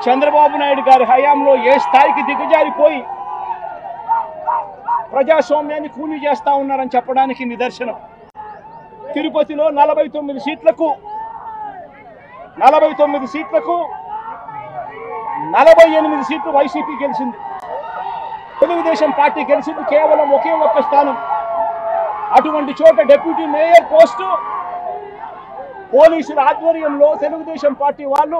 చంద్రబాబు నాయుడు గారి హయాంలో ఏ స్థాయికి దిగజారిపోయి ప్రజాస్వామ్యాన్ని కూలీ చేస్తా ఉన్నారని చెప్పడానికి నిదర్శనం. తిరుపతిలో 49 సీట్లకు 48 సీట్లు వైసీపీ గెలిచింది. తెలుగుదేశం పార్టీ గెలిచింది కేవలం ఒకే ఒక్క స్థానం. అటువంటి చోట డిప్యూటీ మేయర్ పోస్టు పోలీసుల ఆధ్వర్యంలో తెలుగుదేశం పార్టీ వాళ్ళు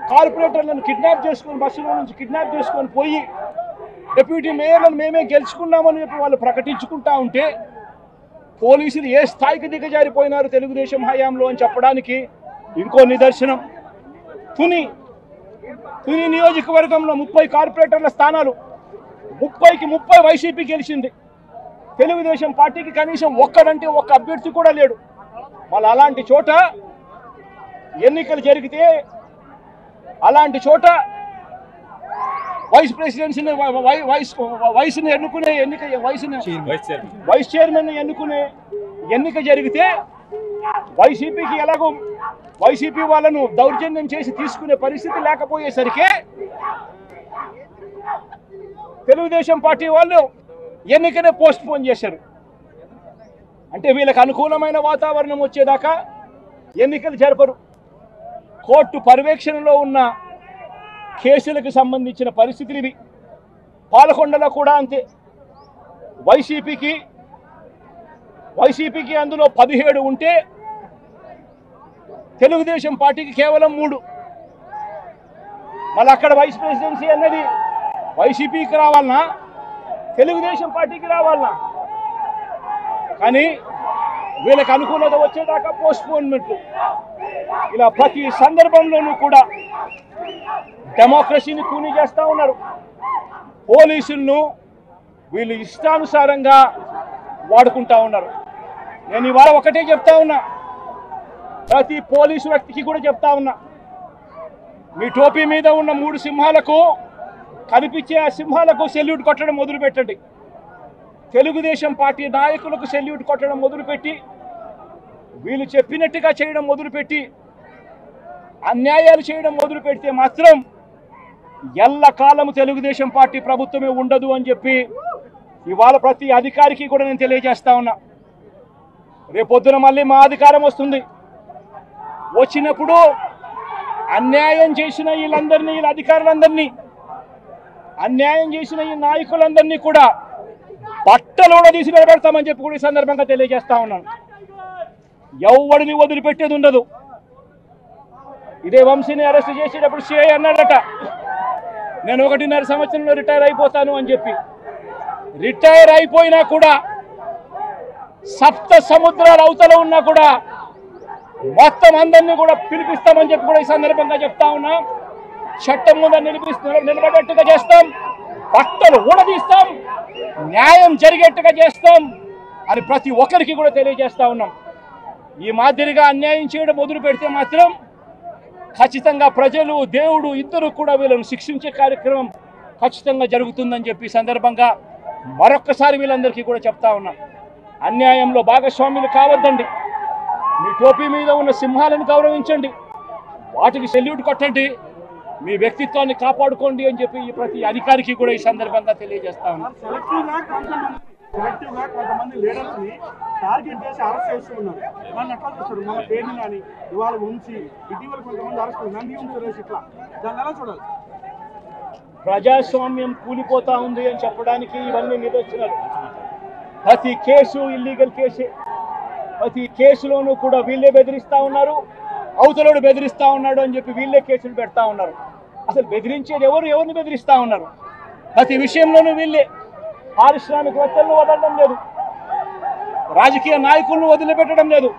కార్పొరేటర్లను కిడ్నాప్ చేసుకొని బస్సులో నుంచి కిడ్నాప్ చేసుకొని పోయి డిప్యూటీ మేయర్లను మేమే గెలుచుకున్నామని చెప్పి వాళ్ళు ప్రకటించుకుంటా ఉంటే పోలీసులు ఏ స్థాయికి దిగజారిపోయినారు తెలుగుదేశం హయాంలో అని చెప్పడానికి ఇంకో నిదర్శనం. తుని నియోజకవర్గంలో 30 కార్పొరేటర్ల స్థానాలు 30కి 30 వైసీపీ గెలిచింది. తెలుగుదేశం పార్టీకి కనీసం ఒక్కడంటే ఒక్క అభ్యర్థి కూడా లేడు. మళ్ళీ అలాంటి చోట ఎన్నికలు జరిగితే అలాంటి చోట వైస్ ప్రెసిడెన్సీని వయసుని ఎన్నుకునే ఎన్నిక వైస్ చైర్మన్ ఎన్నుకునే ఎన్నిక జరిగితే వైసీపీకి ఎలాగో వైసీపీ వాళ్ళను దౌర్జన్యం చేసి తీసుకునే పరిస్థితి లేకపోయేసరికి తెలుగుదేశం పార్టీ వాళ్ళు ఎన్నికనే పోస్ట్ పోన్ చేశారు. అంటే వీళ్ళకి అనుకూలమైన వాతావరణం వచ్చేదాకా ఎన్నికలు జరపరు. కోర్టు పర్యవేక్షణలో ఉన్న కేసులకు సంబంధించిన పరిస్థితులు ఇవి. పాలకొండలో కూడా అంతే. వైసీపీకి అందులో 17 ఉంటే తెలుగుదేశం పార్టీకి కేవలం 3. మళ్ళీ అక్కడ వైస్ ప్రెసిడెన్సీ అన్నది వైసీపీకి రావాలన్నా తెలుగుదేశం పార్టీకి రావాలన్నా, కానీ వీళ్ళకి అనుకూలత వచ్చేదాకా పోస్ట్పోన్మెంట్లు. ఇలా ప్రతి సందర్భంలోనూ కూడా డెమోక్రసీని కూని చేస్తూ ఉన్నారు. పోలీసులను వీళ్ళు ఇష్టానుసారంగా వాడుకుంటా ఉన్నారు. నేను ఇవాళ ఒకటే చెప్తా ఉన్నా, ప్రతి పోలీసు వ్యక్తికి కూడా చెప్తా ఉన్నా, మీ టోపీ మీద ఉన్న 3 సింహాలకు కనిపించే ఆ సింహాలకు సెల్యూట్ కొట్టడం మొదలుపెట్టండి. తెలుగుదేశం పార్టీ నాయకులకు సెల్యూట్ కొట్టడం మొదలుపెట్టి వీళ్ళు చెప్పినట్టుగా చేయడం మొదలుపెట్టి అన్యాయాలు చేయడం మొదలు పెడితే మాత్రం ఎల్లకాలము తెలుగుదేశం పార్టీ ప్రభుత్వమే ఉండదు అని చెప్పి ఇవాళ ప్రతి అధికారికి కూడా నేను తెలియజేస్తా ఉన్నా. రేపొద్దున మళ్ళీ మా అధికారం వస్తుంది. వచ్చినప్పుడు అన్యాయం చేసిన వీళ్ళందరినీ, వీళ్ళ అధికారులందరినీ, అన్యాయం చేసిన ఈ నాయకులందరినీ కూడా బట్టలోడ తీసి నిలబెడతామని చెప్పి కూడా ఈ సందర్భంగా తెలియజేస్తా ఉన్నాను. ఎవడిని వదిలిపెట్టేది ఉండదు. ఇదే వంశీని అరెస్ట్ చేసేటప్పుడు సిఐ అన్నాడట, నేను 1.5 సంవత్సరంలో రిటైర్ అయిపోతాను అని చెప్పి. రిటైర్ అయిపోయినా కూడా సప్త సముద్రాల అవతల ఉన్నా కూడా మొత్తం అందరినీ కూడా పిలిపిస్తామని చెప్పి కూడా ఈ సందర్భంగా చెప్తా ఉన్నా. చట్టం ముందు నిలబడేట్టుగా చేస్తాం, బట్టలు ఊడదీస్తాం, న్యాయం జరిగేట్టుగా చేస్తాం అని ప్రతి ఒక్కరికి కూడా తెలియజేస్తా ఉన్నాం. ఈ మాదిరిగా అన్యాయం చేయడం మొదలు పెడితే మాత్రం ఖచ్చితంగా ప్రజలు, దేవుడు ఇద్దరు కూడా వీళ్ళను శిక్షించే కార్యక్రమం ఖచ్చితంగా జరుగుతుందని చెప్పి సందర్భంగా మరొక్కసారి వీళ్ళందరికీ కూడా చెప్తా ఉన్నా. అన్యాయంలో భాగస్వాములు కావద్దండి. మీ టోపీ మీద ఉన్న సింహాలను గౌరవించండి, వాటికి సెల్యూట్ కొట్టండి, మీ వ్యక్తిత్వాన్ని కాపాడుకోండి అని చెప్పి ఈ ప్రతి అధికారికి కూడా ఈ సందర్భంగా తెలియజేస్తా ఉన్నా. కొంతమంది లీడర్స్ ని టార్గెట్ చేసి అరెస్ట్ చేస్తున్నారు. వాళ్ళు ఎట్లా చూస్తారు? మన పేరుని కానీ ఇవాళ ఉంచి ఇటీవల కొంతమంది అరెస్ట్ ఇట్లా దాన్ని ఎలా చూడాలి? ప్రజాస్వామ్యం కూలిపోతా ఉంది అని చెప్పడానికి ఇవన్నీ నిదర్శనాలు. ప్రతి కేసు ఇల్లీగల్ కేసే. ప్రతి కేసులోనూ కూడా వీళ్ళే బెదిరిస్తా ఉన్నారు, అవతలోడు బెదిరిస్తా ఉన్నాడు అని చెప్పి వీళ్ళే కేసులు పెడతా ఉన్నారు. అసలు బెదిరించేది ఎవరిని బెదిరిస్తా ఉన్నారు? ప్రతి విషయంలోనూ వీళ్ళే. పారిశ్రామికవేత్తలను వదలడం లేదు, రాజకీయ నాయకులను వదిలిపెట్టడం లేదు.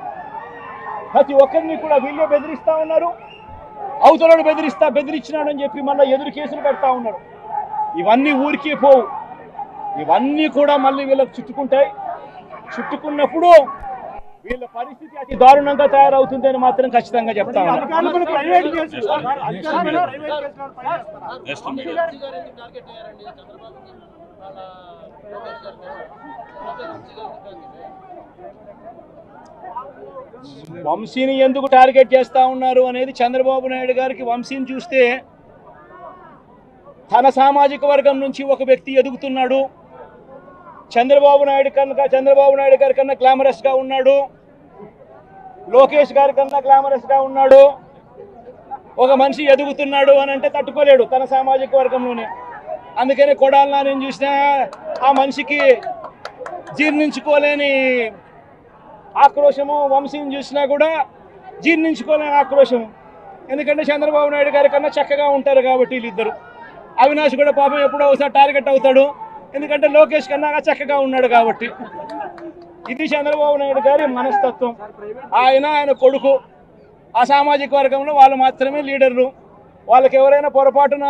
ప్రతి ఒక్కరిని కూడా వీళ్ళే బెదిరిస్తా ఉన్నారు, అవతలోడు బెదిరించినాడు అని చెప్పి మళ్ళీ ఎదురు కేసులు పెడతా ఉన్నారు. ఇవన్నీ ఊరికే పోవు, ఇవన్నీ కూడా మళ్ళీ వీళ్ళకి చుట్టుకుంటాయి. చుట్టుకున్నప్పుడు వీళ్ళ పరిస్థితి అతి దారుణంగా తయారవుతుందని మాత్రం ఖచ్చితంగా చెప్తా ఉన్నాను. వంశీని ఎందుకు టార్గెట్ చేస్తా ఉన్నారు అనేది చంద్రబాబు నాయుడు గారికి వంశీని చూస్తే తన సామాజిక వర్గం నుంచి ఒక వ్యక్తి ఎదుగుతున్నాడు. చంద్రబాబు నాయుడు గారి కన్నా గ్లామరస్గా ఉన్నాడు. లోకేష్ గారి కన్నా గ్లామరస్గా ఉన్నాడు. ఒక మనిషి ఎదుగుతున్నాడు అని అంటే తట్టుకోలేడు తన సామాజిక వర్గంలోనే. అందుకని కొడాలనా నేను చూసినా ఆ మనిషికి జీర్ణించుకోలేని ఆక్రోశము, వంశీని చూసినా కూడా జీర్ణించుకోలేని ఆక్రోశము. ఎందుకంటే చంద్రబాబు నాయుడు గారి కన్నా చక్కగా ఉంటారు కాబట్టి వీళ్ళిద్దరు. అవినాష్ కూడా పాపం ఎప్పుడో ఒకసారి టార్గెట్ అవుతాడు, ఎందుకంటే లోకేష్ కన్నా చక్కగా ఉన్నాడు కాబట్టి. ఇది చంద్రబాబు నాయుడు గారి మనస్తత్వం. ఆయన కొడుకు ఆ సామాజిక వర్గంలో వాళ్ళు మాత్రమే లీడర్లు. వాళ్ళకి ఎవరైనా పొరపాటున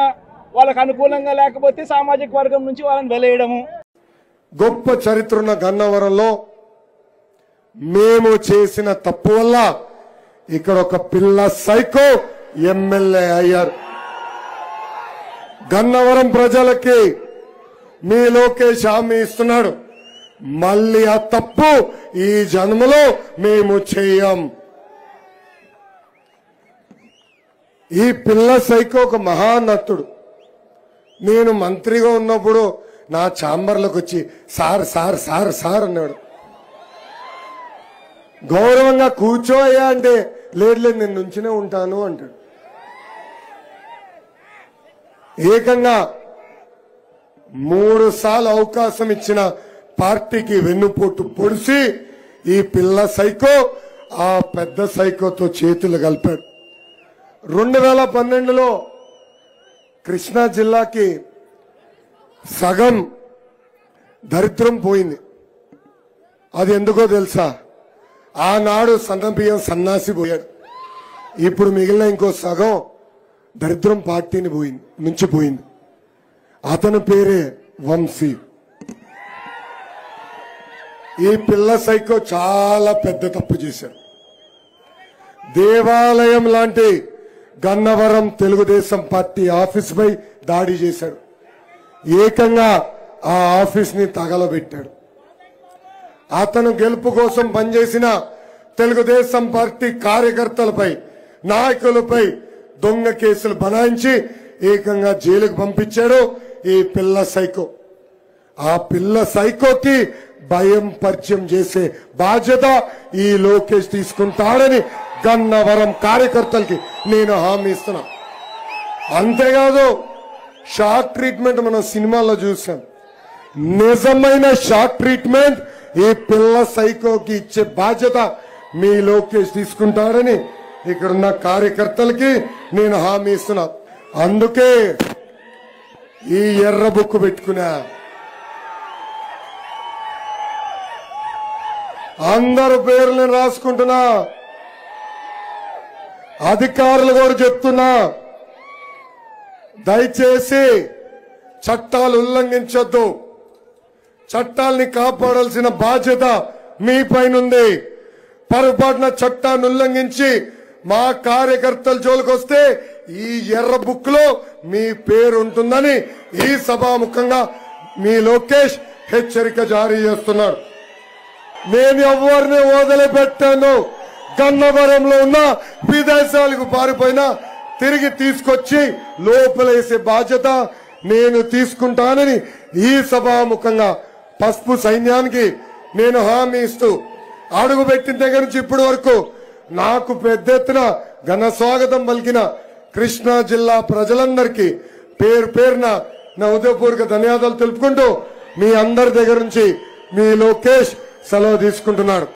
వాళ్ళకు అనుకూలంగా లేకపోతే సామాజిక వర్గం నుంచి వాళ్ళని వెలేయడము. గొప్ప చరిత్ర ఉన్న గన్నవరంలో మేము చేసిన తప్పు వల్ల ఇక్కడ ఒక పిల్ల సైకో ఎమ్మెల్యే అయ్యారు. గన్నవరం ప్రజలకి మీ లోకేష్ హామీ ఇస్తున్నాడు, మళ్ళీ ఆ తప్పు ఈ జన్మలో మేము చేయం. ఈ పిల్ల సైకో ఒక మహానటుడు. నేను మంత్రిగా ఉన్నప్పుడు నా ఛాంబర్లోకి వచ్చి సార్ సార్ సార్ సార్ అన్నాడు. గౌరవంగా కూర్చోయ్యా అంటే లేదు లేదు నేను నుంచినే ఉంటాను అంటాడు. ఏకంగా 3 సార్లు అవకాశం ఇచ్చిన పార్టీకి వెన్నుపోటు పొడిసి ఈ పిల్ల సైకో ఆ పెద్ద సైకోతో చేతులు కలిపాడు. 2012లో కృష్ణా జిల్లాకి సగం దరిద్రం పోయింది. అది ఎందుకో తెలుసా? ఆనాడు సన్నబియ్యం సన్నాసి పోయాడు. ఇప్పుడు మిగిలిన ఇంకో సగం దరిద్రం పార్టీని నుంచి పోయింది. అతని పేరే వంశీ. ఈ పిల్ల సైకో చాలా పెద్ద తప్పు చేశాడు. దేవాలయం లాంటి గన్నవరం తెలుగుదేశం పార్టీ ఆఫీస్ పై దాడి చేశాడు. ఏకంగా ఆ ఆఫీస్ ని తగలబెట్టాడు. అతను గెలుపు కోసం పనిచేసిన తెలుగుదేశం పార్టీ కార్యకర్తలపై, నాయకులపై దొంగ కేసులు బనాయించి ఏకంగా జైలుకు పంపించాడు ఈ పిల్ల సైకో. ఆ పిల్ల సైకోకి భయం పరిచయం చేసే బాధ్యత ఈ లోకేష్ తీసుకుంటాడని గన్నవరం కార్యకర్తలకి నేను హామీ ఇస్తున్నా. అంతేకాదు, షాక్ ట్రీట్మెంట్ మనం సినిమాల్లో చూసాం. నిజమైన షాక్ ట్రీట్మెంట్ ఈ పిల్ల సైకోకి ఇచ్చే బాధ్యత మీ లోకేష్ తీసుకుంటాడని ఇక్కడున్న కార్యకర్తలకి నేను హామీ ఇస్తున్నా. అందుకే ఈ ఎర్ర బుక్కు పెట్టుకున్నా. అందరు పేర్లు రాసుకుంటున్నా. అధికారులు కూడా చెప్తున్నా, దయచేసి చట్టాలు ఉల్లంఘించొద్దు. చట్టాల్ని కాపాడాల్సిన బాధ్యత మీ పైనుంది. పొరపాటున చట్టాన్ని ఉల్లంఘించి మా కార్యకర్తల జోలికి వస్తే ఈ ఎర్ర బుక్ లో మీ పేరు ఉంటుందని ఈ సభాముఖంగా మీ లోకేష్ హెచ్చరిక జారీ చేస్తున్నాడు. నేను ఎవరిని వదిలిపెట్టాను. గన్నవరంలో ఉన్న విదేశాలకు పారిపోయినా తిరిగి తీసుకొచ్చి లోపలేసే బాధ్యత నేను తీసుకుంటానని ఈ సభాముఖంగా పసుపు సైన్యానికి నేను హామీ ఇస్తూ, అడుగుపెట్టిన దగ్గర నుంచి ఇప్పటి వరకు నాకు పెద్ద ఎత్తున ఘన స్వాగతం పలికిన కృష్ణా జిల్లా ప్రజలందరికీ పేరు పేరున నా ఉదయపూర్వక ధన్యవాదాలు తెలుపుకుంటూ మీ అందరి దగ్గర నుంచి మీ లోకేష్ సెలవు తీసుకుంటున్నాడు.